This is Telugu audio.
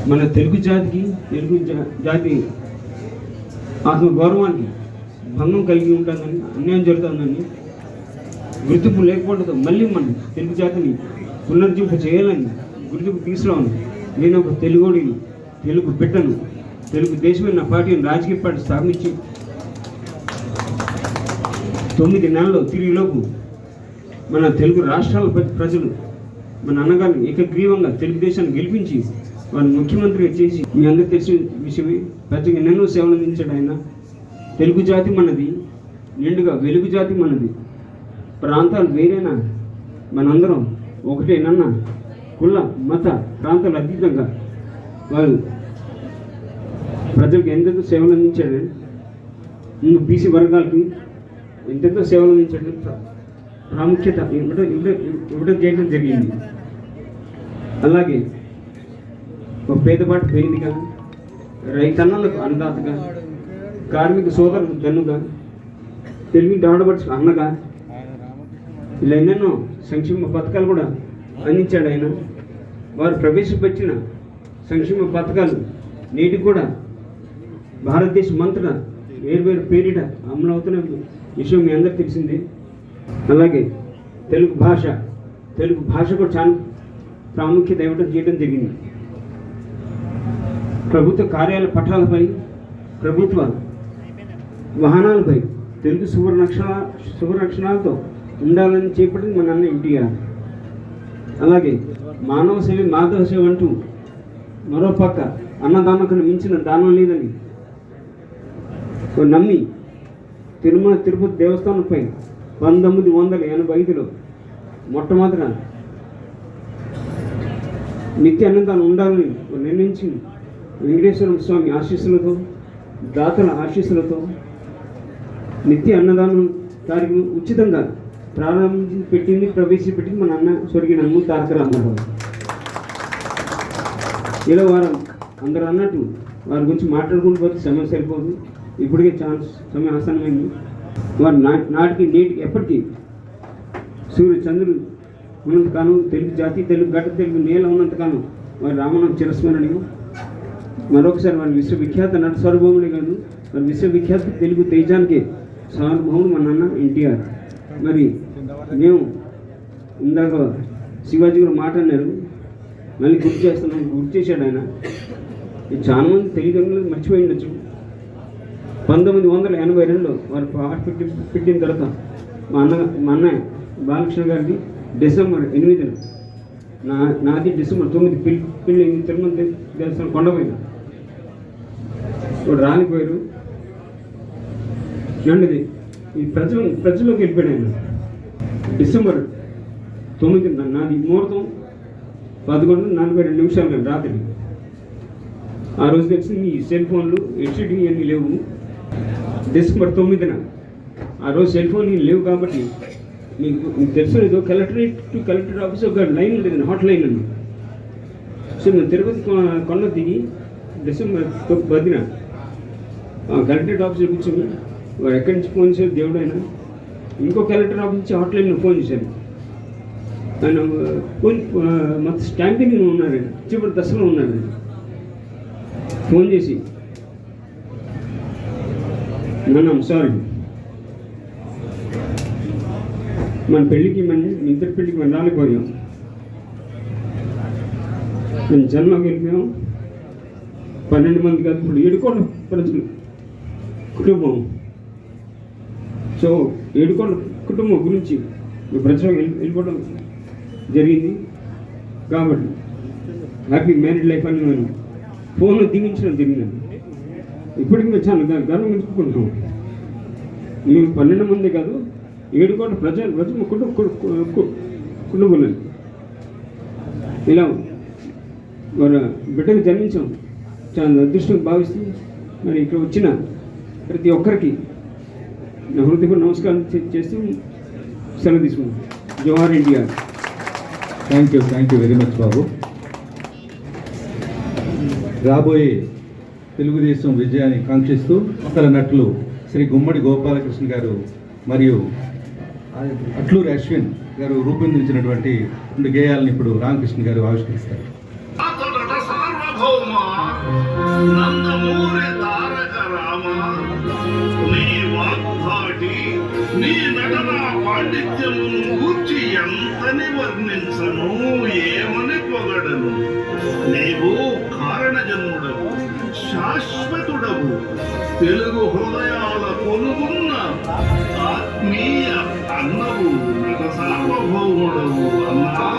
మన తెలుగు జాతికి జాతి ఆత్మగౌరవానికి భంగం కలిగి ఉంటుందని, అన్యాయం జరుగుతుందని, గుర్తింపు లేకపోవడంతో మళ్ళీ మన తెలుగు జాతిని పునరుజ్జీవింప చేయాలని, గుర్తింపు తీసుకురావాలి. నేను ఒక తెలుగుడిని, తెలుగు బిడ్డను, తెలుగు దేశమైన పార్టీని, రాజకీయ పార్టీ స్థాపించి 9 నెలల్లో తిరిగిలోపు మన తెలుగు రాష్ట్రాల ప్రజలు మన అన్నగారిని ఏకగ్రీవంగా తెలుగుదేశాన్ని గెలిపించి వారిని ముఖ్యమంత్రిగా చేసి, మీ అందరికీ తెలిసిన విషయమే, ప్రజలకు ఎన్నెన్నో సేవలు అందించాడు ఆయన. తెలుగు జాతి మనది, నిండుగా వెలుగు జాతి మనది. ప్రాంతాలు వేరేనా, మనందరం ఒకటేనన్న కుల మత ప్రాంతాల అతీతంగా వారు ప్రజలకు ఎంతెంతో సేవలు అందించాడు. ముందు బీసీ వర్గాలకి ఎంతెంతో సేవలు అందించాడు. ప్రాముఖ్యత ఇవ్వడం చేయడం జరిగింది. అలాగే ఒక పేదపాటి పేదిగా, రైతన్నలకు అన్నదాతగా, కార్మిక సోదరులకు దన్నుగా, తెలుగు ఆడబడుచు అన్నగా, ఇలా ఎన్నెన్నో సంక్షేమ పథకాలు కూడా అందించాడు ఆయన. వారు ప్రవేశపెట్టిన సంక్షేమ పథకాలు నేటికి కూడా భారతదేశం అంతటా వేరువేరు పేరిట అమలు అవుతున్న విషయం మీ అందరికీ తెలిసిందే. అలాగే తెలుగు భాష కూడా చాలా ప్రాముఖ్యత ఇవ్వడం చేయడం జరిగింది. ప్రభుత్వ కార్యాలయ పట్టాలపై, ప్రభుత్వ వాహనాలపై తెలుగు శుభరక్షణాలతో ఉండాలని చేపట్టింది మన అన్న ఎన్టీఆర్. అలాగే మానవ సేవ మాధవ సేవ అంటూ మరో పక్క అన్నదానకు మించిన దానం లేదని నమ్మి తిరుమల తిరుపతి దేవస్థానంపై 1985లో మొట్టమొదట నిత్య అన్నదానం ఉండాలని నిర్ణయించి వెంకటేశ్వర స్వామి ఆశీస్సులతో, దాతల ఆశీస్సులతో నిత్య అన్నదానం తారీఖు ఉచితంగా ప్రవేశపెట్టింది మన అన్న స్వర్గీయ నందమూరి తారక రామారావు. ఇలా వారు అందరూ అన్నట్టు వారి గురించి మాట్లాడుకుంటూ పోతే సమయం సరిపోదు. ఇప్పటికే చాలా సమయం ఆసన్నమైంది. వారు నాటికి నేటికి ఎప్పటికీ సూర్య చంద్రుడు ఉన్నంతకాలం, తెలుగు జాతి, తెలుగు గడ్డ, తెలుగు నేల ఉన్నంతకాలం వారి రామనాథ్ చిరస్మరణీయం. మరొకసారి వారి విశ్వవిఖ్యాత నట సార్వభౌములే కాదు, వారి విశ్వవిఖ్యాత తెలుగు తేజానికి సార్వభౌముడు మన అన్న ఎన్టీఆర్. మరి మేము ఇందాక శివాజీ గారు మాట అన్నారు, మళ్ళీ గుర్తు చేశాడు ఆయన. చాలామంది తల్లిదండ్రులు మర్చిపోయి ఉండొచ్చు. 1982లో వారు పాట పెట్టిన తర్వాత మా అన్నయ్య బాలకృష్ణ గారిది డిసెంబర్ 8న, నాది డిసెంబర్ 9 పెళ్ళి తిరుమల దేవస్థానం కొండపోయిన వాడు రాలిపోయారు. రెండుది ఈ ప్రజల్లోకి వెళ్ళిపోయాడు ఆయన. డిసెంబర్ 9న నాది ముహూర్తం 11:42 రాత్రి. ఆ రోజు తెలిసింది ఈ సెల్ ఫోన్లు, హెచ్డి అన్నీ లేవు. డిసెంబర్ 9న ఆ రోజు సెల్ ఫోన్ లేవు కాబట్టి మీకు తెలుసు ఏదో కలెక్టరేట్ టు కలెక్టరేట్ ఆఫీస్ ఒక లైన్ ఉండేది, హాట్ లైన్ అండి. సో మేము తిరుపతి కొండ దిగి డిసెంబర్ 10న కలెక్టరేట్ ఆఫీస్లో కూర్చొని వారు ఎక్కడి నుంచి ఫోన్ చేశారు దేవుడు ఆయన. ఇంకో కలెక్టర్ ఆఫీస్ నుంచి హాట్ లైన్లో ఫోన్ చేశారు. ఆయన మొత్తం స్టాంపింగ్ ఉన్నాడు, చివరి దశలో ఉన్నాడు. ఫోన్ చేసి నన్ను సారీ, మన పెళ్ళికి ఇద్దరి పెళ్ళికి మనం రాలిపోయాం, మేము జన్మకి వెళ్ళిపోయాం. 12 మంది కాదు, ఇప్పుడు 7 కోట్ల ప్రజలు కుటుంబం. సో 7 కోట్ల కుటుంబం గురించి ప్రజలకు వెళ్ళిపోవడం జరిగింది. కాబట్టి హ్యాపీ మ్యారీడ్ లైఫ్ అని మేము ఫోన్లో దిగించడం జరిగిందండి. ఇప్పటికి మేము చాలా గర్వంగా చెప్పుకుంటున్నాం. మేము 12 మంది కాదు, 7 కోట్ల ప్రజలు కుటుంబాలండి. ఇలా వారి బిడ్డకు జన్మించాం, చాలా అదృష్టం భావిస్తూ మరి ఇక్కడ వచ్చిన ప్రతి ఒక్కరికి నా హృదయపూర్వక నమస్కారం చేస్తూ సెలవు తీసుకున్నాం. Jawahar India. Thank you very much బాబు. రాబోయే తెలుగుదేశం విజయాన్ని కాంక్షిస్తూ ఇతర నటులు శ్రీ గుమ్మడి గోపాలకృష్ణ గారు మరియు అట్లూరి అశ్విన్ గారు రూపొందించినటువంటి 2 గేయాలను ఇప్పుడు రామకృష్ణ గారు ఆవిష్కరిస్తారు. నందమూరి తారక రామ, నీ వాగ్ధాటి, నీ నటన పాండిత్యమును గూర్చి ఎంతని వర్ణించను, ఏమని పొగడను. నీవు కారణ జన్ముడవు, శాశ్వతుడవు, తెలుగు హృదయాల కొలుగున్న ఆత్మీయ అన్నవు, నట సార్వభౌముడవు అన్నా.